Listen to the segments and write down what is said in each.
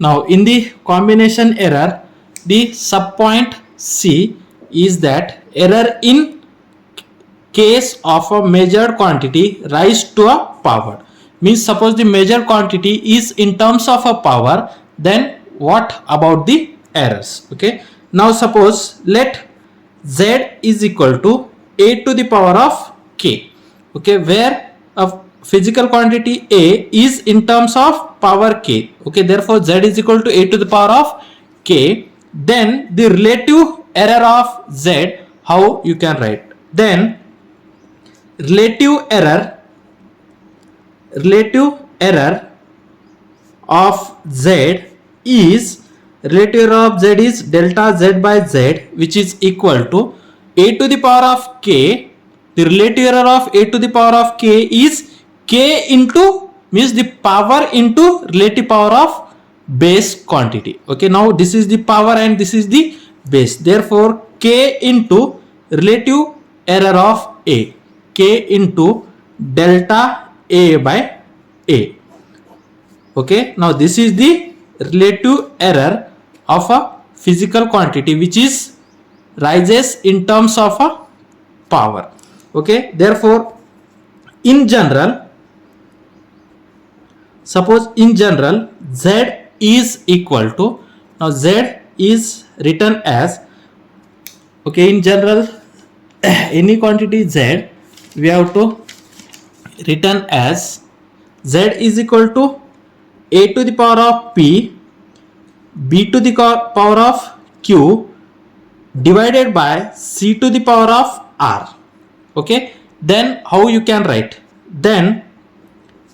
Now in the combination error, the subpoint C is that error in case of a measured quantity rise to a power. Means suppose the measured quantity is in terms of a power, then what about the errors? Okay. Now suppose let z is equal to a to the power of k. Okay, where a physical quantity a is in terms of power k. Okay, therefore z is equal to a to the power of k. Then the relative error of z, how you can write? Then relative error of z is delta z by z, which is equal to a to the power of k. The relative error of a to the power of k is k into, means the power into relative power of base quantity. Okay, now this is the power and this is the base, therefore k into relative error of a, k into delta a by a. Okay, now this is the relative error of a physical quantity which is rises in terms of a power. Okay, therefore in general, suppose in general z is equal to, now z is written as, okay, in general any quantity z we have to written as z is equal to a to the power of p, b to the power of q divided by c to the power of r. Okay, then how you can write? Then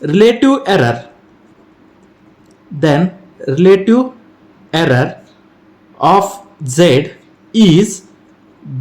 relative error of z is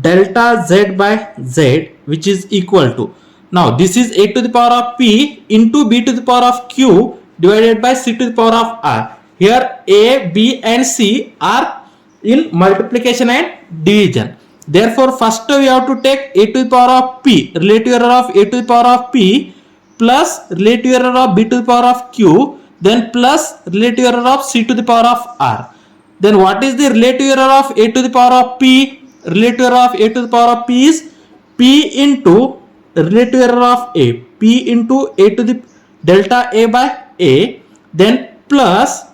delta z by z, which is equal to, now this is a to the power of p into b to the power of q divided by c to the power of r. Here a, b and c are in multiplication and division. Therefore first we have to take a to the power of p, relative error of a to the power of p, plus relative error of b to the power of q, then plus relative error of c to the power of r. Then what is the relative error of a to the power of p? Relative error of a to the power of p is p into relative error of a, p into a to the delta a by a, then plus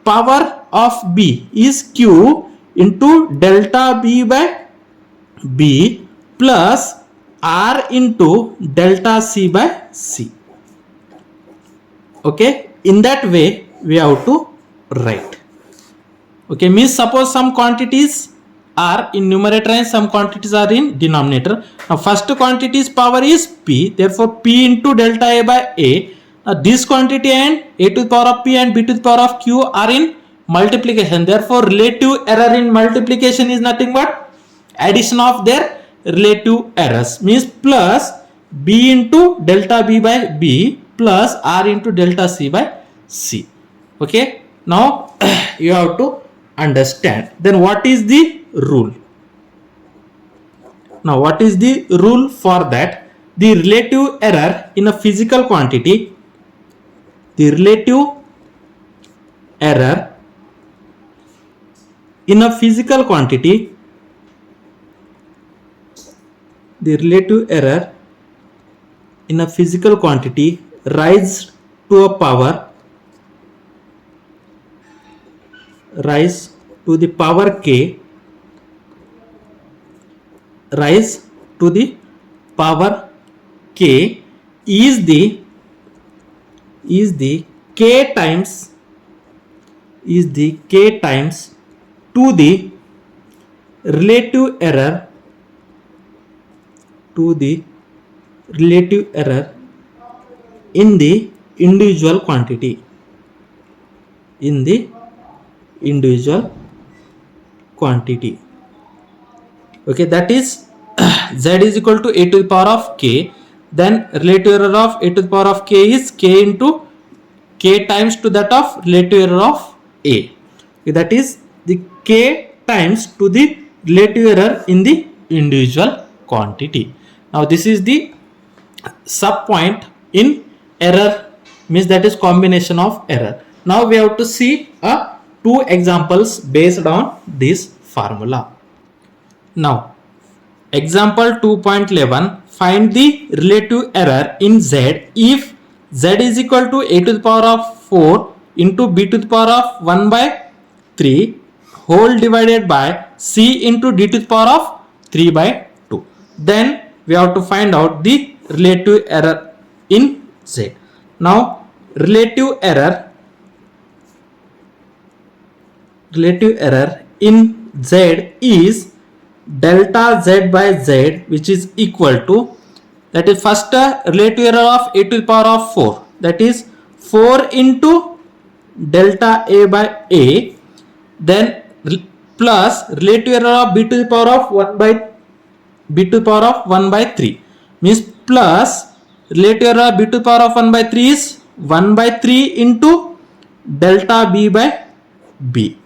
power of b is q into delta b by b, plus r into delta c by c. Okay, in that way we have to write. Okay, means suppose some quantities are in numerator and some quantities are in denominator. Now first quantity's power is p, therefore p into delta a by a. Now this quantity and a to the power of p and b to the power of q are in multiplication, therefore relative error in multiplication is nothing but addition of their relative errors, means plus b into delta b by b plus r into delta c by c. Okay, now you have to understand. Then what is the rule? Now what is the rule for that? The relative error in a physical quantity, the relative error in a physical quantity, the relative error in a physical quantity rise to a power, rise to the power k, rise to the power k is the k times to the relative error in the individual quantity, okay, that is z is equal to a to the power of k, then relative error of a to the power of k is k into k times to that of relative error of a. Okay, that is the k times to the relative error in the individual quantity. Now this is the sub point in error, means that is combination of error. Now we have to see a two examples based on this formula. Now, example 2.11, find the relative error in Z if Z is equal to a to the power of 4 into b to the power of 1 by 3 whole divided by c into d to the power of 3 by 2. Then we have to find out the relative error in Z. Now, relative error in Z is delta Z by Z, which is equal to, that is first relative error of a to the power of 4, that is 4 into delta A by A, then plus relative error of b to the power of 1 by 3, means plus relative error of b to the power of 1 by 3 is 1 by 3 into delta B by B.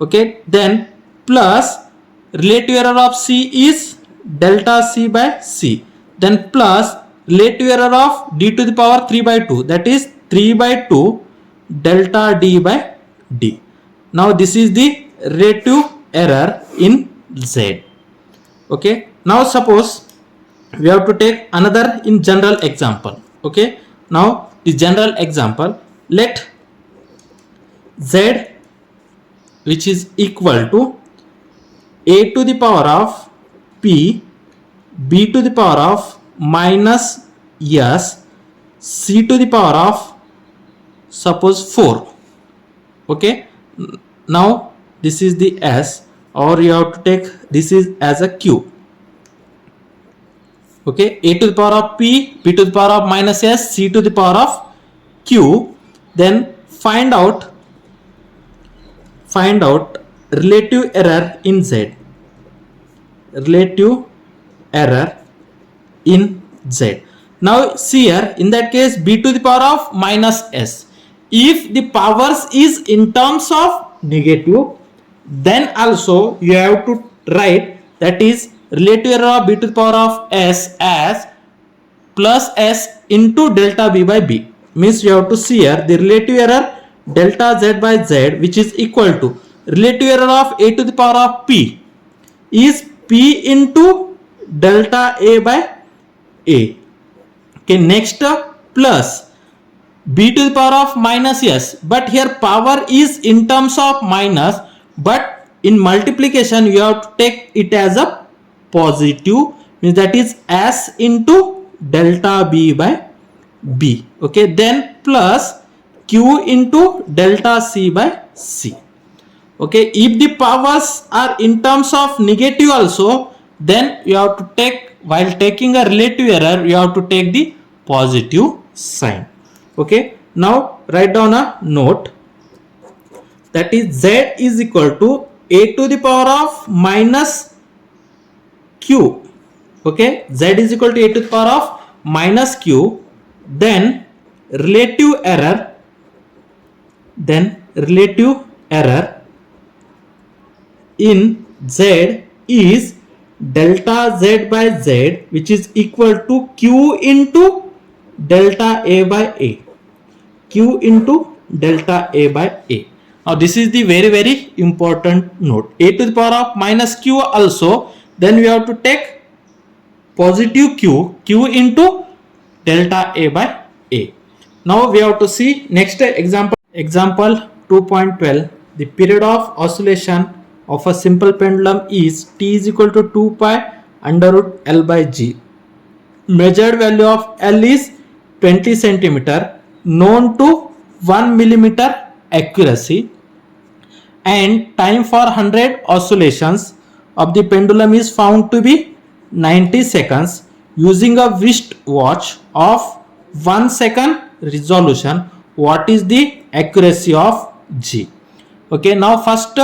Okay, then plus relative error of C is delta C by C, then plus relative error of d to the power 3 by 2, that is 3 by 2 delta D by D. Now this is the relative error in Z. Okay, now suppose we have to take another in general example. Okay, now the general example, let Z, which is equal to a to the power of p, b to the power of minus s, c to the power of suppose 4. Okay, now this is the s, or you have to take this is as a q. Okay, a to the power of p, b to the power of minus s, c to the power of q. Then find out relative error in Z. Relative error in Z. Now see here, in that case b to the power of minus s, if the powers is in terms of negative, then also you have to write, that is relative error of b to the power of s as plus s into delta b by b, means you have to see here the relative error delta Z by Z, which is equal to relative error of a to the power of p is p into delta A by A. Okay, next plus b to the power of minus s, but here power is in terms of minus, but in multiplication you have to take it as a positive, means that is s into delta B by B. Okay, then plus q into delta C by C. Okay, if the powers are in terms of negative also, then you have to take, while taking a relative error, you have to take the positive sign. Okay, now write down a note, that is Z is equal to a to the power of minus q. Okay, Z is equal to a to the power of minus q, then relative error in Z is delta Z by Z, which is equal to q into delta A by A. Q into delta A by A. Now this is the very important note. A to the power of minus q also, then we have to take positive q into delta A by A. Now we have to see next example. Example 2.12, the period of oscillation of a simple pendulum is t is equal to 2 pi under root L by G. Measured value of L is 20 centimeter, known to 1 millimeter accuracy, and time for 100 oscillations of the pendulum is found to be 90 seconds using a wrist watch of 1 second resolution. What is the accuracy of G? Okay, now first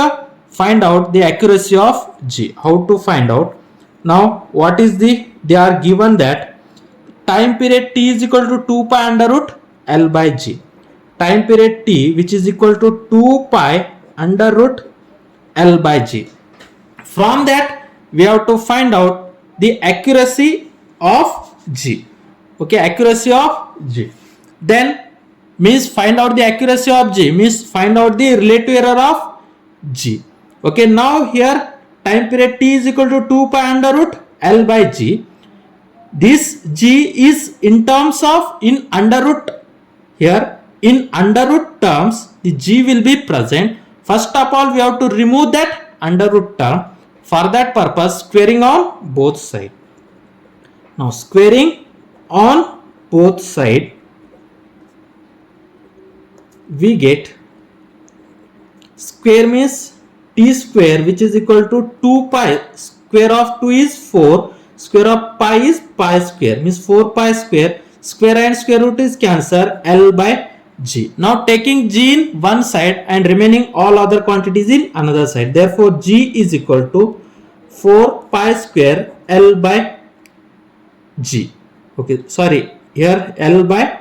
find out the accuracy of G. How to find out? Now what is the, they are given that time period t is equal to 2 pi under root L by G. Time period t, which is equal to 2 pi under root L by G. From that we have to find out the accuracy of G. Okay, accuracy of G. Then means find out the accuracy of G, means find out the relative error of g. Okay, now here time period t is equal to 2 pi under root L by g. This g is in terms of in under root. Here in under root terms the g will be present. First of all we have to remove that under root term. For that purpose squaring on both sides. Now squaring on both sides we get square means t square which is equal to 2 pi. Square of 2 is 4. Square of pi is pi square means 4 pi square. Square and square root is cancel L by g. Now taking g in one side and remaining all other quantities in another side. Therefore g is equal to 4 pi square L by g. Okay, sorry, here L by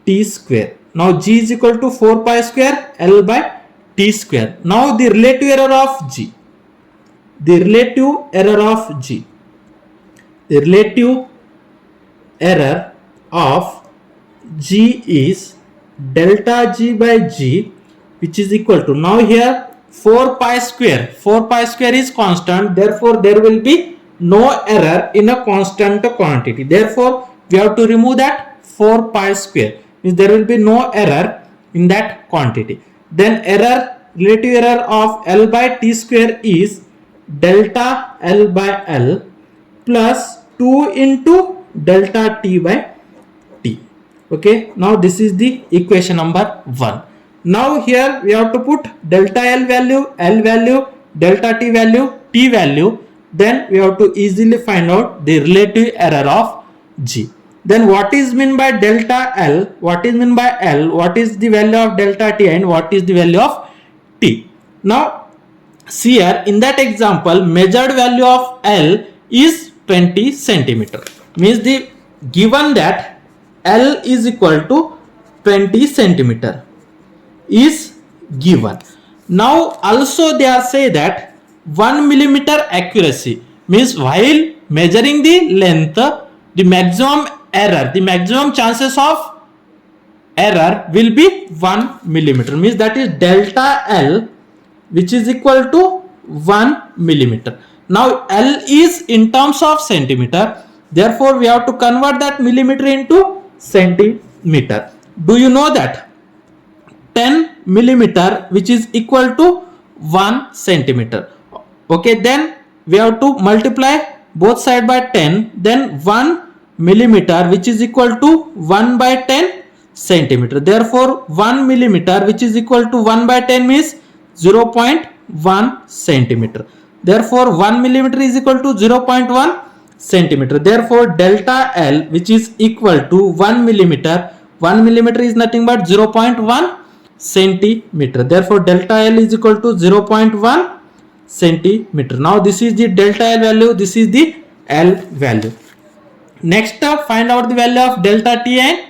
t square. Now g is equal to 4 pi square L by t square. Now the relative error of g. The relative error of g. The relative error of g is delta g by g, which is equal to, now here 4 pi square. 4 pi square is constant. Therefore there will be no error in a constant quantity. Therefore we have to remove that 4 pi square. Means there will be no error in that quantity. Then relative error of L by t square is delta L by L plus 2 into delta t by t. Okay, now this is the equation number 1. Now here we have to put delta L value, delta t value, t value. Then we have to easily find out the relative error of g. Then what is meant by delta L, what is meant by L, what is the value of delta t and what is the value of t. Now see here in that example measured value of L is 20 centimeter. Means the given that L is equal to 20 centimeter is given. Now also they are say that 1 millimeter accuracy means while measuring the length the maximum error, the maximum chances of error will be 1 millimeter. Means that is delta L which is equal to 1 millimeter. Now L is in terms of centimeter. Therefore we have to convert that millimeter into centimeter. Do you know that 10 millimeter which is equal to 1 centimeter? Okay, then we have to multiply both side by 10. Then 1 millimeter which is equal to 1 by 10 centimeter. Therefore 1 millimeter which is equal to 1 by 10 means 0.1 centimeter. Therefore 1 millimeter is equal to 0.1 centimeter. Therefore delta L which is equal to 1 millimeter. 1 millimeter is nothing but 0.1 centimeter. Therefore delta L is equal to 0.1 centimeter. Now this is the delta L value, this is the L value. Next find out the value of delta t and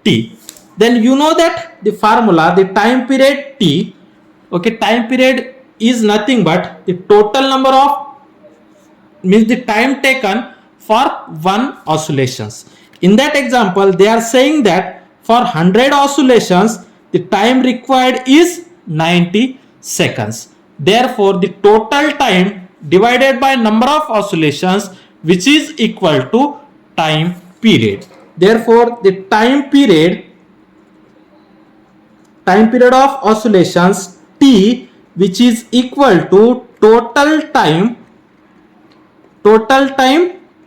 t. Then you know that the formula, the time period t. Okay, time period is nothing but the total number of, means the time taken for one oscillations. In that example they are saying that for 100 oscillations the time required is 90 seconds. Therefore the total time divided by number of oscillations which is equal to time period. Therefore the time period of oscillations t which is equal to total time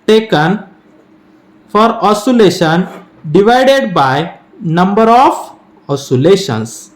taken for oscillation divided by number of oscillations.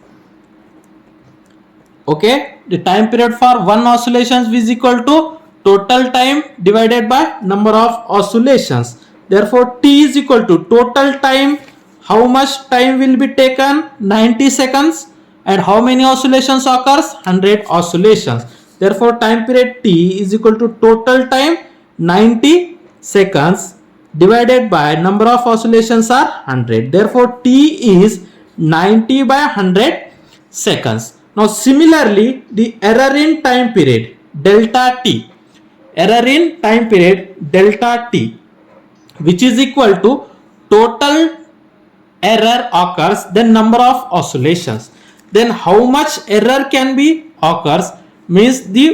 Okay, the time period for one oscillations is equal to total time divided by number of oscillations. Therefore t is equal to total time. How much time will be taken? 90 seconds. And how many oscillations occurs? 100 oscillations. Therefore time period t is equal to total time 90 seconds divided by number of oscillations are 100. Therefore t is 90 by 100 seconds. Now similarly the error in time period delta t, error in time period delta t which is equal to total error occurs then number of oscillations. Then how much error can be occurs? means the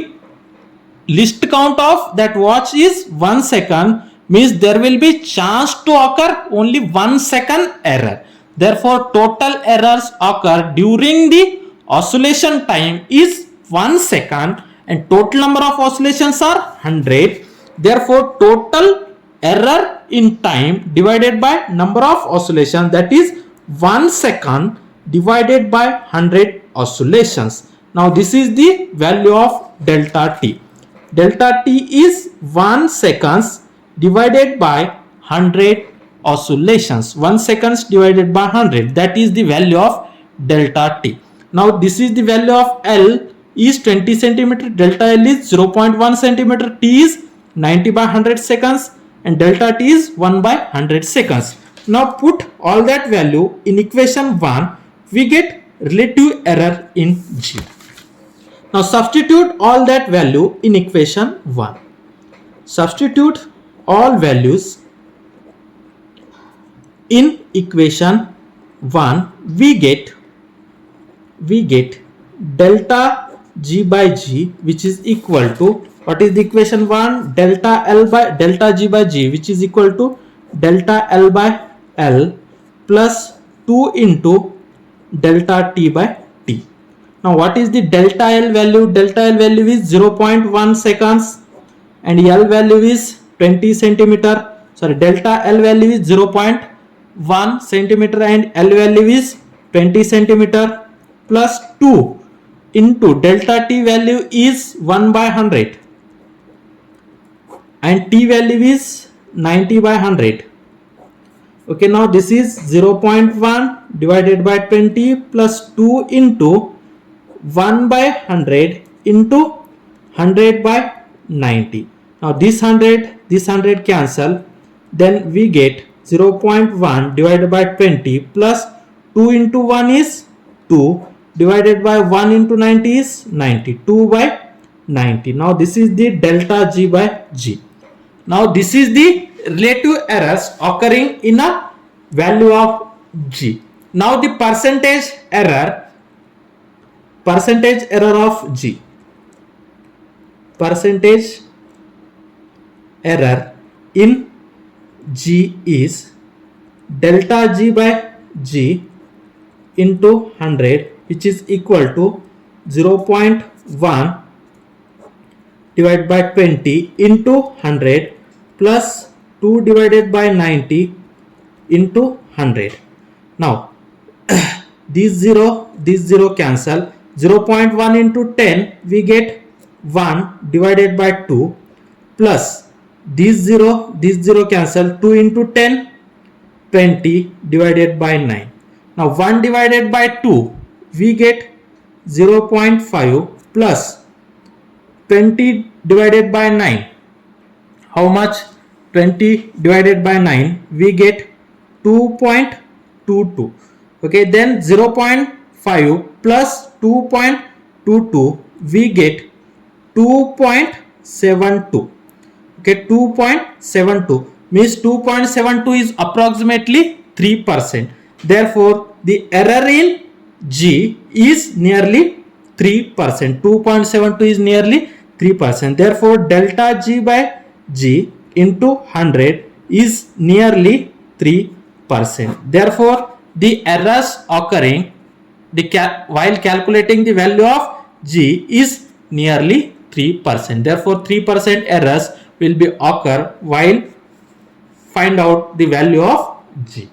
list count of that watch is 1 second, means there will be chance to occur only 1 second error. Therefore, total errors occur during the oscillation time is 1 second and total number of oscillations are 100. Therefore, total error in time divided by number of oscillations, that is 1 second divided by 100 oscillations. Now this is the value of delta t. Delta t is 1 seconds divided by 100 oscillations. 1 seconds divided by 100, that is the value of delta t. Now this is the value of L is 20 centimeter, delta L is 0.1 centimeter, t is 90 by 100 seconds and delta t is 1 by 100 seconds. Now put all that value in equation 1, we get relative error in G. Now substitute all that value in equation 1. Substitute all values in equation 1, we get delta G by G, which is equal to, what is the equation 1? Delta L by delta G by G, which is equal to delta L by L plus 2 into delta T by T. Now what is the delta L value? Delta L value is 0.1 seconds and L value is 20 centimeter. Sorry, delta L value is 0.1 centimeter and L value is 20 centimeter plus 2 into delta T value is 1 by 100 and T value is 90 by 100. Okay, now this is 0.1 divided by 20 plus 2 into 1 by 100 into 100 by 90. Now this 100 cancel, then we get 0.1 divided by 20 plus 2 into 1 is 2 divided by 1 into 90 is 90, 2 by 90. Now this is the delta G by G. Now this is the relative errors occurring in a value of G. Now the percentage error of G. Percentage error in G is delta G by G into 100, which is equal to 0.1 divided by 20 into 100 plus 2 divided by 90 into 100. Now this 0 cancel, 0.1 into 10 we get 1 divided by 2 plus this 0 cancel, 2 into 10 20 divided by 9. Now 1 divided by 2 we get 0.5 plus 20 divided by 9. How much? 20 divided by 9 we get 2.22. Okay, then 0.5 plus 2.22 we get 2.72. Okay, 2.72 means 2.72 is approximately 3%. Therefore the error in G is nearly 3%. 2.72 is nearly 3%. Therefore delta G by G into 100 is nearly 3%. Therefore the errors occurring while calculating the value of G is nearly 3%. Therefore 3% errors will be occur while find out the value of G.